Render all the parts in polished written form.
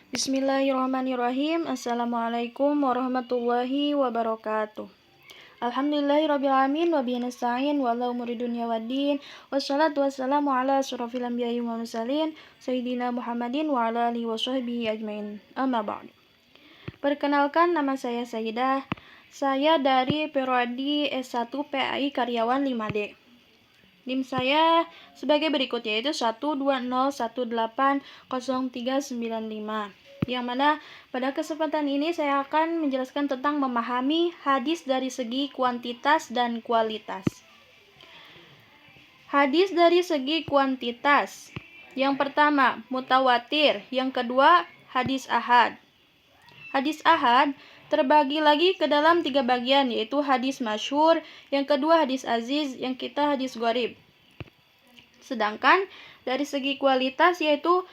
Bismillahirrahmanirrahim. Assalamualaikum warahmatullahi wabarakatuh. Alhamdulillahirrabbilalamin wa bihi nasta'in wa ala umuri dunya waddin. Wassalatu wassalamu ala asyrafil anbiya'i wal mursalin sayyidina Muhammadin wa ala alihi washabbihi ajmain. Amma ba'du. Perkenalkan, nama saya Sayyidah. Saya dari Prodi S1 PAI Karyawan 5D. NIM saya sebagai berikut, yaitu 120180395, yang mana pada kesempatan ini saya akan menjelaskan tentang memahami hadis dari segi kuantitas dan kualitas. Hadis dari segi kuantitas. Yang pertama, mutawatir. Yang kedua, hadis ahad. Hadis ahad terbagi lagi ke dalam 3 bagian, yaitu hadis masyhur, yang kedua hadis aziz, yang kita hadis gharib. Sedangkan dari segi kualitas, yaitu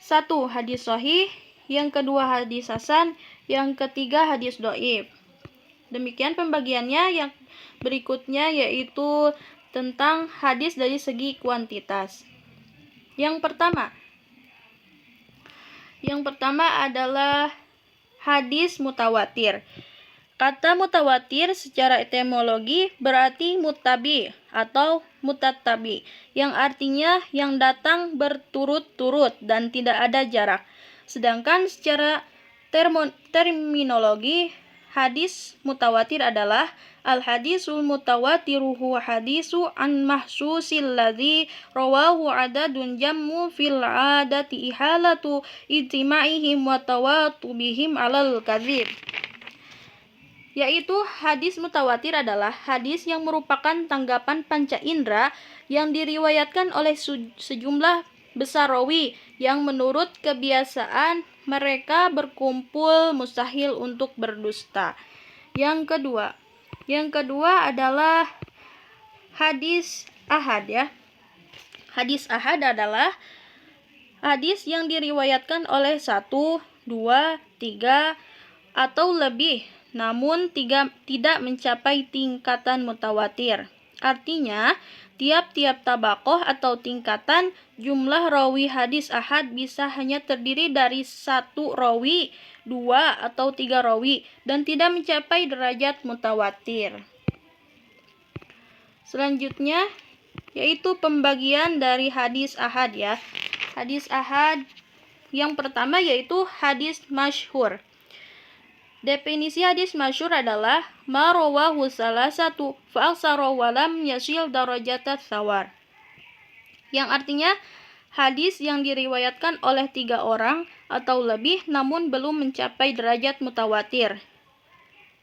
1 hadis sahih, yang kedua hadis hasan, yang ketiga hadis dhaif. Demikian pembagiannya. Yang berikutnya yaitu tentang hadis dari segi kuantitas. Yang pertama adalah hadis mutawatir. Kata mutawatir secara etimologi berarti muttabi atau mutatabi, yang artinya yang datang berturut-turut dan tidak ada jarak. Sedangkan secara terminologi, hadis mutawatir adalah al-hadisul mutawatiru huwa hadisu an mahsusil ladzi rawahu adadun jammu fil adati ihalatu ijtima'ihim wa tawatubihim alal kadzib. Yaitu hadis mutawatir adalah hadis yang merupakan tanggapan panca indera yang diriwayatkan oleh sejumlah besar rawi yang menurut kebiasaan mereka berkumpul mustahil untuk berdusta. Yang kedua adalah hadis ahad, ya. Hadis ahad adalah hadis yang diriwayatkan oleh 1, 2, 3 atau lebih, namun tidak mencapai tingkatan mutawatir. Artinya, tiap-tiap tabaqoh atau tingkatan jumlah rawi hadis ahad bisa hanya terdiri dari 1 rawi, 2 atau 3 rawi, dan tidak mencapai derajat mutawatir. Selanjutnya yaitu pembagian dari hadis ahad, ya. Hadis ahad yang pertama yaitu hadis masyhur. Definisi hadis masyhur adalah ma rawahu salasatu fa aksara wa lam yasil darajatat sawar. Yang artinya hadis yang diriwayatkan oleh 3 orang atau lebih namun belum mencapai derajat mutawatir.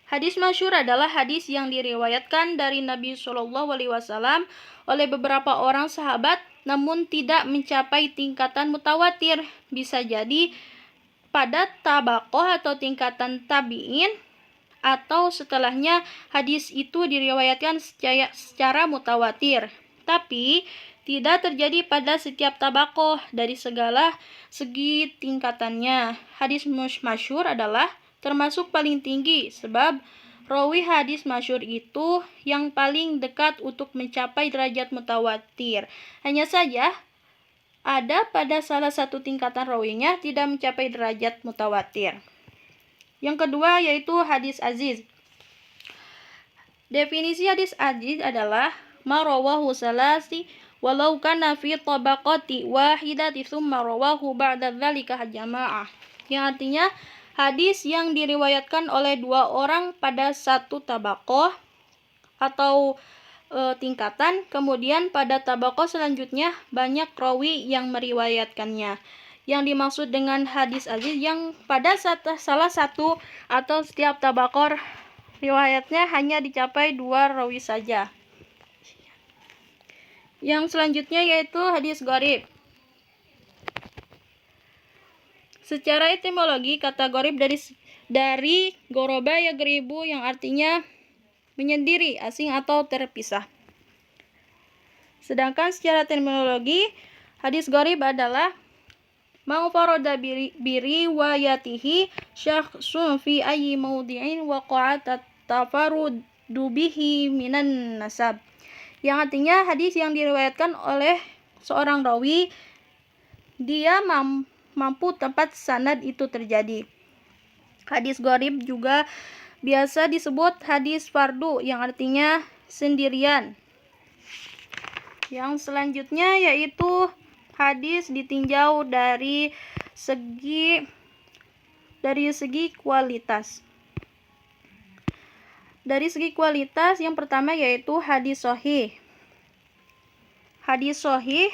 Hadis masyhur adalah hadis yang diriwayatkan dari Nabi SAW oleh beberapa orang sahabat namun tidak mencapai tingkatan mutawatir. Bisa jadi pada tabaqoh atau tingkatan tabi'in atau setelahnya hadis itu diriwayatkan secara mutawatir, tapi tidak terjadi pada setiap tabaqoh dari segala segi tingkatannya. Hadis masyhur adalah termasuk paling tinggi sebab rawi hadis masyhur itu yang paling dekat untuk mencapai derajat mutawatir. Hanya saja ada pada salah satu tingkatan rawinya tidak mencapai derajat mutawatir. Yang kedua yaitu hadis aziz. Definisi hadis aziz adalah ma rawahu salasi walau kana fi tabaqati wahidati tsumma rawahu ba'da dzalika jama'ah. Yang artinya hadis yang diriwayatkan oleh 2 orang pada satu tabaqoh atau tingkatan, kemudian pada tabaqoh selanjutnya banyak rawi yang meriwayatkannya. Yang dimaksud dengan hadis aziz yang pada salah satu atau setiap tabaqoh riwayatnya hanya dicapai 2 rawi saja. Yang selanjutnya yaitu hadis gharib. Secara etimologi, kata gharib dari ghoroba yaghribu, yang artinya menyendiri, asing atau terpisah. Sedangkan secara terminologi, hadis gharib adalah ma farada biriwayatihi syakhsun fi ayyi mawdi'in waqa'a tafarrudu bihi minan nasab. Yang artinya hadis yang diriwayatkan oleh seorang rawi, dia mampu tempat sanad itu terjadi. Hadis gharib juga biasa disebut hadis fardu yang artinya sendirian. Yang selanjutnya yaitu hadis ditinjau dari segi kualitas. Dari segi kualitas yang pertama yaitu hadis sahih. Hadis sahih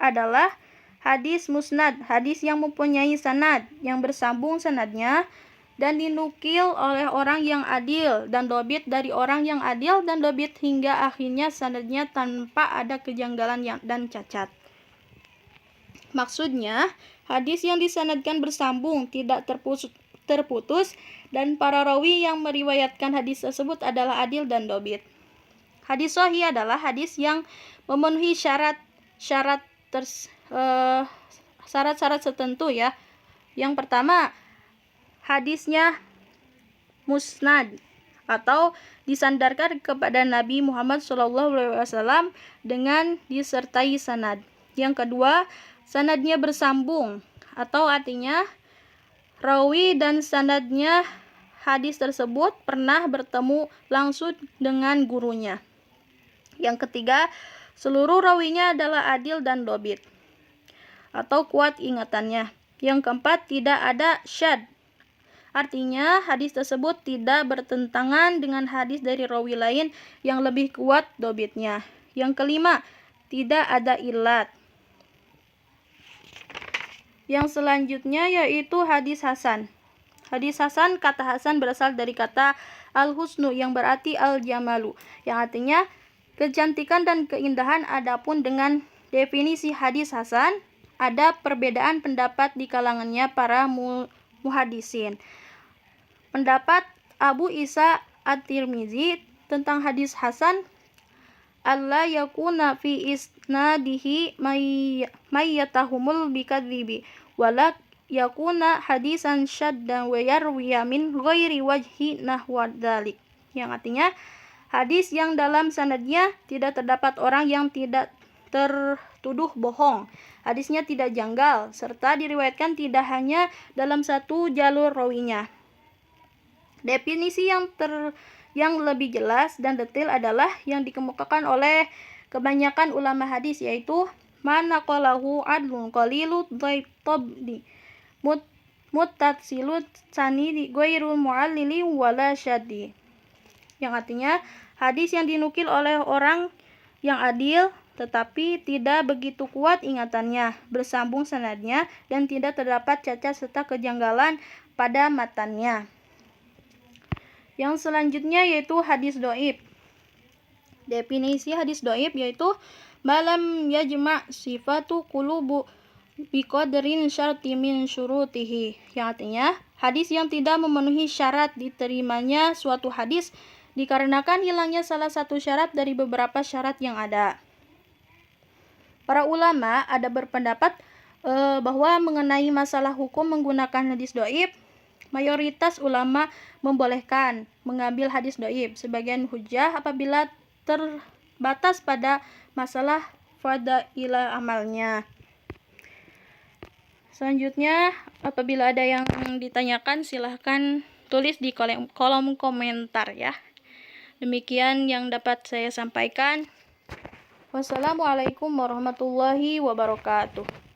adalah hadis musnad, hadis yang mempunyai sanad, yang bersambung sanadnya dan dinukil oleh orang yang adil dan dobit dari orang yang adil dan dobit hingga akhirnya sanadnya tanpa ada kejanggalan dan cacat. Maksudnya, hadis yang disanadkan bersambung, tidak terputus, dan para rawi yang meriwayatkan hadis tersebut adalah adil dan dobit. Hadis sahih adalah hadis yang memenuhi syarat-syarat tertentu ya. Yang pertama, hadisnya musnad atau disandarkan kepada Nabi Muhammad SAW dengan disertai sanad. Yang kedua, sanadnya bersambung atau artinya rawi dan sanadnya hadis tersebut pernah bertemu langsung dengan gurunya. Yang ketiga, seluruh rawinya adalah adil dan dobit atau kuat ingatannya. Yang keempat, tidak ada syad. Artinya, hadis tersebut tidak bertentangan dengan hadis dari rawi lain yang lebih kuat dobitnya. Yang kelima, tidak ada ilat. Yang selanjutnya yaitu hadis hasan. Hadis hasan, kata hasan berasal dari kata al-husnu yang berarti al-jamalu, yang artinya kecantikan dan keindahan. Adapun dengan definisi hadis hasan, ada perbedaan pendapat di kalangannya para muhadisin. Pendapat Abu Isa at-Tirmizi tentang hadis hasan, alla yakuna fi isnadihi mayyatahumul bikadzibi wala yakuna hadisan syaddan wa yarwiya min ghairi wajhi nahwa dzalik, yang artinya hadis yang dalam sanadnya tidak terdapat orang yang tidak tertuduh bohong, hadisnya tidak janggal, serta diriwayatkan tidak hanya dalam satu jalur rawinya. Definisi yang lebih jelas dan detail adalah yang dikemukakan oleh kebanyakan ulama hadis, yaitu mana qalahu adlun qalilu tabdi muttatsilut sanidi ghairul muallili wala syaddi, yang artinya hadis yang dinukil oleh orang yang adil tetapi tidak begitu kuat ingatannya, bersambung sanadnya, dan tidak terdapat cacat serta kejanggalan pada matannya. Yang selanjutnya yaitu hadis dhaif. Definisi hadis dhaif yaitu malam yajma' sifatu qulubu biqadrin syarti min syurutihi, yang artinya hadis yang tidak memenuhi syarat diterimanya suatu hadis dikarenakan hilangnya salah satu syarat dari beberapa syarat yang ada. Para ulama ada berpendapat bahwa mengenai masalah hukum menggunakan hadis dhaif, mayoritas ulama membolehkan mengambil hadis dhaif sebagian hujjah apabila terbatas pada masalah fadailah amalnya. Selanjutnya, apabila ada yang ditanyakan silahkan tulis di kolom komentar ya. Demikian yang dapat saya sampaikan. Wassalamualaikum warahmatullahi wabarakatuh.